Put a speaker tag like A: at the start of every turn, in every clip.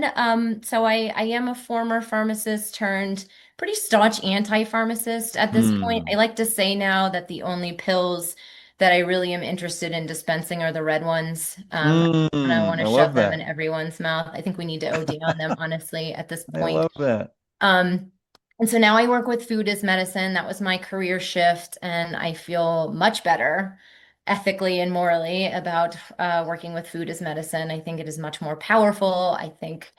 A: question. So I am a former pharmacist turned pretty staunch anti-pharmacist at this point. I
B: Hmm.
A: like to say now that the only pills that I really am interested in dispensing are the red ones. And I want to
B: I
A: shove
B: love
A: them in
B: that.
A: everyone's mouth. I think we need to OD on them, honestly, at this
B: I
A: point.
B: love that.
A: Um, and so now I work with food as medicine. That was my career shift, and I feel much better ethically and morally about working with food as medicine. I think it is much more powerful. I think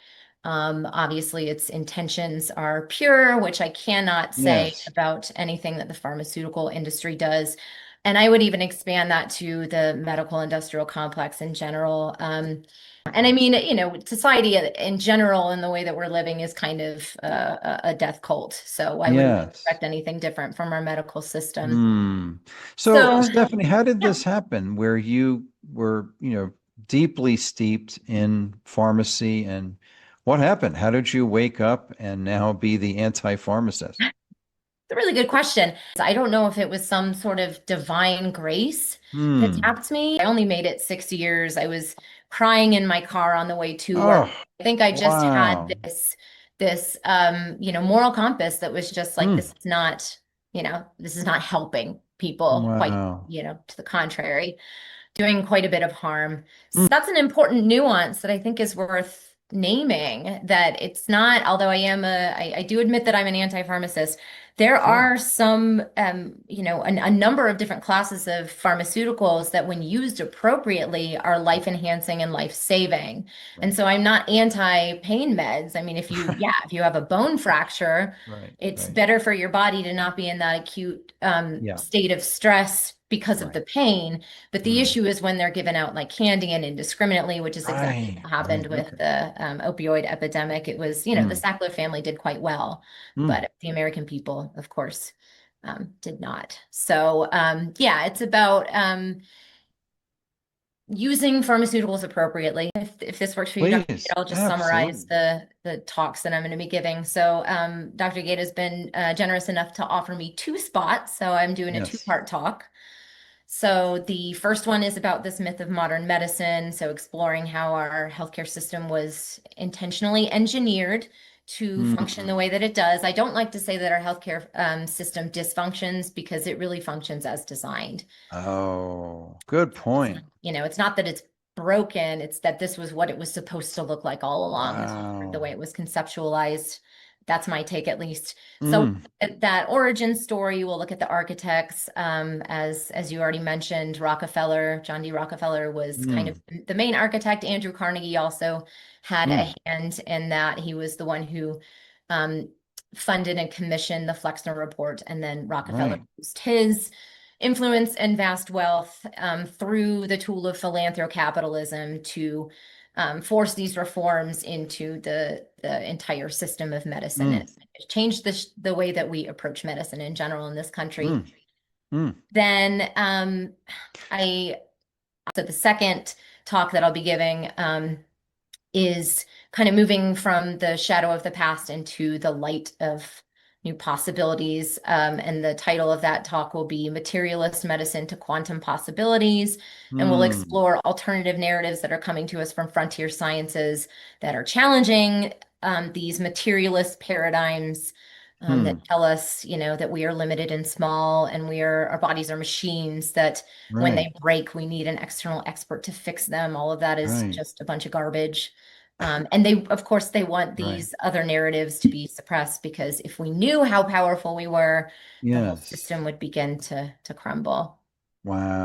A: obviously its intentions are pure, which I cannot say
B: Yes.
A: about anything that the pharmaceutical industry does. And I would even expand that to the medical industrial complex in general. And I mean, society in general and the way that we're living is kind of a death cult. So why would we
B: Yes.
A: expect anything different from our medical system?
B: Hmm. So,
A: So,
B: Stephanie, how did
A: yeah.
B: this happen where you were, deeply steeped in pharmacy and what happened? How did you wake up and now be the anti-pharmacist?
A: It's a really good question. I don't know if it was some sort of divine grace that
B: Hmm.
A: tapped me. I only made it 6 years. I was crying in my car on the way to work.
B: Oh,
A: I think I just had
B: wow.
A: this moral compass that was just like,
B: Hmm.
A: this is not helping people, quite,
B: Wow.
A: to the contrary, doing quite a bit of harm.
B: Hmm.
A: So that's an important nuance that I think is worth naming, that it's not, although I do admit that I'm an anti-pharmacist, there
B: Sure.
A: are some, a number of different classes of pharmaceuticals that when used appropriately are life enhancing and life saving. And
B: Right.
A: so I'm not anti-pain meds. I mean, if you have a bone fracture,
B: Right.
A: it's
B: Right.
A: better for your body to not be in that acute
B: Yeah.
A: state of stress because of
B: Right.
A: the pain. But the
B: Hmm.
A: issue is when they're given out like candy and indiscriminately, which is exactly
B: Right.
A: what happened
B: Right.
A: with
B: Okay.
A: the opioid epidemic. It was, the
B: Hmm.
A: Sackler family did quite well,
B: Hmm.
A: but the American people, of course, did not. So, yeah, it's about using pharmaceuticals appropriately. If this works for you, Dr. Gate,
B: Please.
A: I'll just summarize
B: Absolutely.
A: the talks that I'm going to be giving. So, Dr. Gate has been generous enough to offer me two spots, so I'm doing a
B: Yes.
A: two-part talk. So the first one is about this myth of modern medicine, so exploring how our healthcare system was intentionally engineered to function the
B: Hmm.
A: way that it does. I don't like to say that our healthcare system dysfunctions because it really functions as designed.
B: Oh, good point.
A: It's not that it's broken, it's that this was what it was supposed to look like all along, the way
B: Wow.
A: it was conceptualized. That's my take, at least. So
B: Mm.
A: at that origin story, we'll look at the architects. As you already mentioned, Rockefeller, John D. Rockefeller was kind of
B: Mm.
A: the main architect. Andrew Carnegie also had a
B: Mm.
A: hand in that. He was the one who um, funded and commissioned the Flexner Report, and then Rockefeller
B: Right.
A: used his influence and vast wealth through the tool of philanthrocapitalism to force these reforms into the entire system of medicine, and
B: Mm.
A: it changed the way that we approach medicine in general in this country.
B: Mm. Mm.
A: Then I so the second talk that I'll be giving is kind of moving from the shadow of the past into the light of new possibilities. And the title of that talk will be Materialist Medicine to Quantum Possibilities. And we'll
B: Mm.
A: explore alternative narratives that are coming to us from frontier sciences that are challenging these materialist paradigms. That
B: Mm.
A: tell us, that we are limited and small, and our bodies are machines that when
B: Right.
A: they break, we need an external expert to fix them. All of that is
B: Right.
A: just a bunch of garbage. And of course, they want
B: Right.
A: these other narratives to be suppressed because if we knew how powerful we were, the whole
B: Yes.
A: system would begin to crumble.
B: Wow.